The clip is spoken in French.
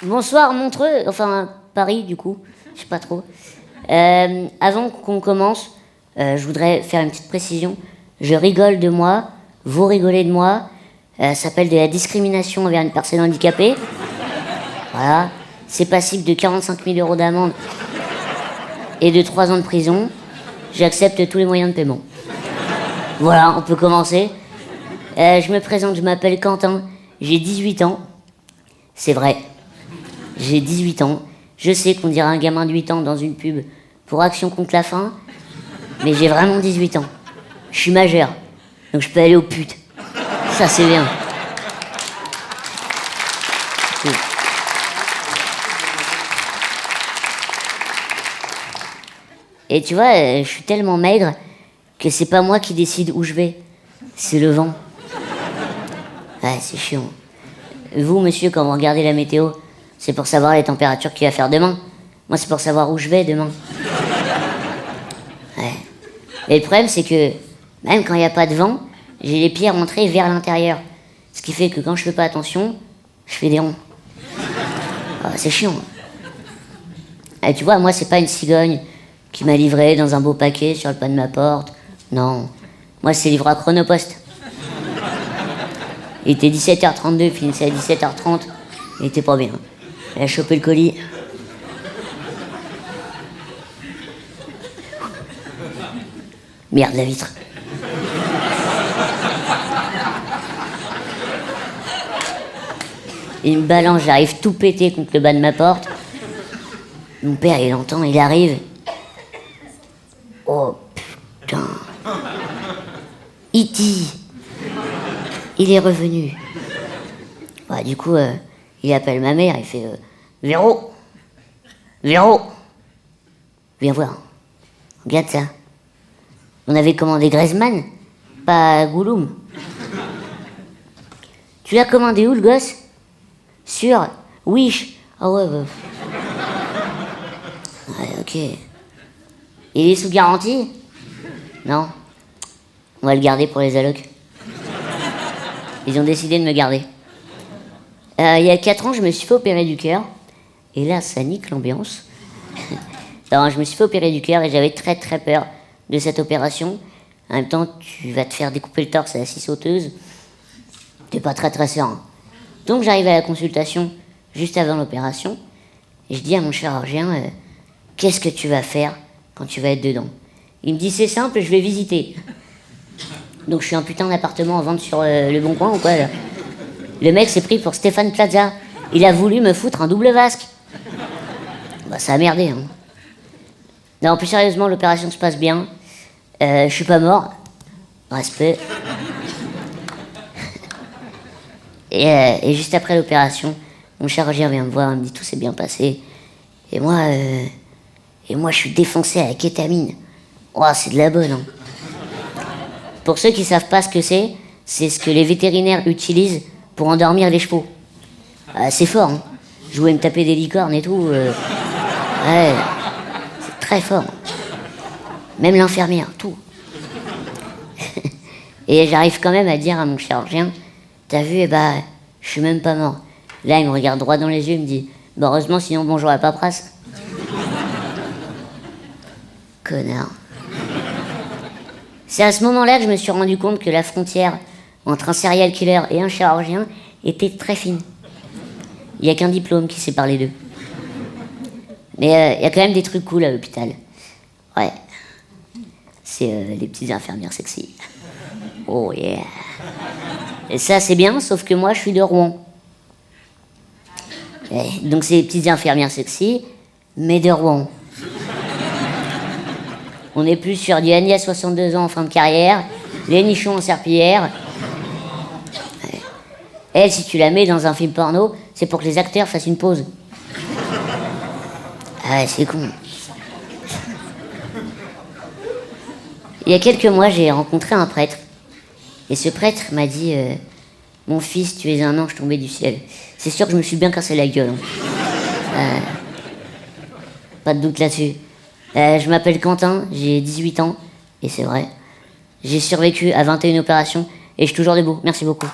Bonsoir Montreux, enfin Paris du coup, je sais pas trop. Avant qu'on commence, je voudrais faire une petite précision. Je rigole de moi, vous rigolez de moi. Ça s'appelle de la discrimination envers une personne handicapée. Voilà. C'est passible de 45 000 € d'amende et de 3 ans de prison. J'accepte tous les moyens de paiement. Voilà, on peut commencer. Je me présente, je m'appelle Quentin, j'ai 18 ans. C'est vrai, j'ai 18 ans. Je sais qu'on dirait un gamin de 8 ans dans une pub pour Action contre la faim, mais j'ai vraiment 18 ans. Je suis majeur, donc je peux aller aux putes. Ça, c'est bien. Et tu vois, je suis tellement maigre que c'est pas moi qui décide où je vais, c'est le vent. Ouais, c'est chiant. Vous, monsieur, quand vous regardez la météo, c'est pour savoir les températures qu'il va faire demain. Moi, c'est pour savoir où je vais demain. Ouais. Et le problème, c'est que même quand il n'y a pas de vent, j'ai les pieds rentrés vers l'intérieur. Ce qui fait que quand je fais pas attention, je fais des ronds. Ah, c'est chiant. Et tu vois, moi, c'est pas une cigogne qui m'a livré dans un beau paquet sur le pas de ma porte. Non. Moi, c'est livré à Chronopost. Il était 17h32, finissait à 17h30. Il était pas bien. Il a chopé le colis. Merde, la vitre. Il me balance, j'arrive tout pété contre le bas de ma porte. Mon père, il entend, il arrive. Oh putain. E.T. Il est revenu. Ouais, du coup, il appelle ma mère, il fait Véro, Véro, viens voir. Regarde ça. On avait commandé Griezmann, pas Gouloum. Tu l'as commandé où, le gosse? Sur Wish. Ah ouais, bah. Ouais, ok. Il est sous garantie? Non. On va le garder pour les allocs. Ils ont décidé de me garder. Il y a 4 ans, je me suis fait opérer du cœur. Et là, ça nique l'ambiance. Alors, je me suis fait opérer du cœur et j'avais très très peur de cette opération. En même temps, tu vas te faire découper le torse à la scie sauteuse. T'es pas très très serein. Donc, j'arrive à la consultation juste avant l'opération. Et je dis à mon chirurgien, qu'est-ce que tu vas faire quand tu vas être dedans? Il me dit, c'est simple, je vais visiter. Donc je suis un putain d'appartement à vendre sur le Bon Coin ou quoi là. Le mec s'est pris pour Stéphane Plaza. Il a voulu me foutre un double vasque. Bah ça a merdé hein. Non, plus sérieusement, l'opération se passe bien. Je suis pas mort. Respect. Et juste après l'opération, mon chirurgien vient me voir, il me dit tout s'est bien passé. Et moi je suis défoncé à la kétamine. Oh, c'est de la bonne hein. Pour ceux qui savent pas ce que c'est ce que les vétérinaires utilisent pour endormir les chevaux. C'est fort, hein. Je voulais me taper des licornes et tout. Ouais, c'est très fort. Même l'infirmière, tout. Et j'arrive quand même à dire à mon chirurgien, t'as vu, je suis même pas mort. Là, il me regarde droit dans les yeux, il me dit, bah heureusement, sinon bonjour à la paperasse. Connard. C'est à ce moment-là que je me suis rendu compte que la frontière entre un serial killer et un chirurgien était très fine. Il n'y a qu'un diplôme qui sépare les deux. Mais il y a quand même des trucs cool à l'hôpital. Ouais. C'est les petites infirmières sexy. Oh yeah. Et ça, c'est bien, sauf que moi, je suis de Rouen. Donc c'est les petites infirmières sexy, mais de Rouen. On est plus sur du Agnès 62 ans en fin de carrière, les nichons en serpillière. Ouais. Elle, si tu la mets dans un film porno, c'est pour que les acteurs fassent une pause. Ah ouais, c'est con. Il y a quelques mois, j'ai rencontré un prêtre. Et ce prêtre m'a dit mon fils, tu es un ange tombé du ciel. C'est sûr que je me suis bien cassé la gueule. Hein. Pas de doute là-dessus. Je m'appelle Quentin, j'ai 18 ans, et c'est vrai. J'ai survécu à 21 opérations, et je suis toujours debout. Merci beaucoup.